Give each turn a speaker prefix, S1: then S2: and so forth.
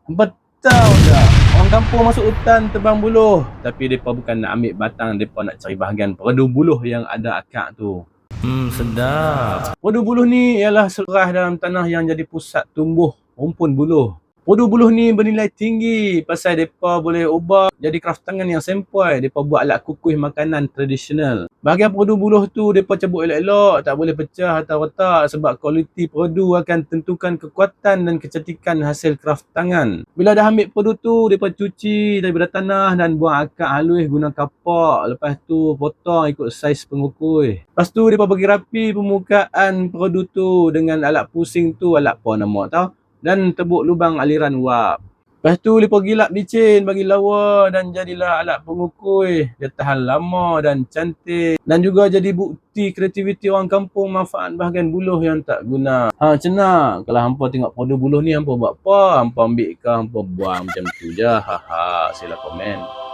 S1: Betul dah. Orang kampung masuk hutan tebang buluh, tapi depa bukan nak ambil batang, depa nak cari bahagian peredu buluh yang ada akak tu. Sedap. Peredu buluh ni ialah serah dalam tanah yang jadi pusat tumbuh rumpun buluh. Peredu buluh ni bernilai tinggi pasal depa boleh ubah jadi kraftangan yang sempoi. Depa buat alat kukuh makanan tradisional. Bahagian peredu buluh tu depa cabut elok-elok, tak boleh pecah atau retak sebab kualiti peredu akan tentukan kekuatan dan kecantikan hasil kraftangan. Bila dah ambil peredu tu, depa cuci daripada tanah dan buang akak halus guna kapak. Lepas tu potong ikut saiz pengukuh. Lepas tu depa bagi rapi permukaan peredu tu dengan alat pusing tu, alat apa nama tau, dan tebuk lubang aliran uap. Lepas tu depa gilap licin bagi lawa dan jadilah alat pengukuh. Dia tahan lama dan cantik dan juga jadi bukti kreativiti orang kampung manfaat bahagian buluh yang tak guna. Cenah. Kalau hampa tengok peredu buluh ni hampa buat apa? Hampa ambil ke hampa buang macam tu je. Sila komen.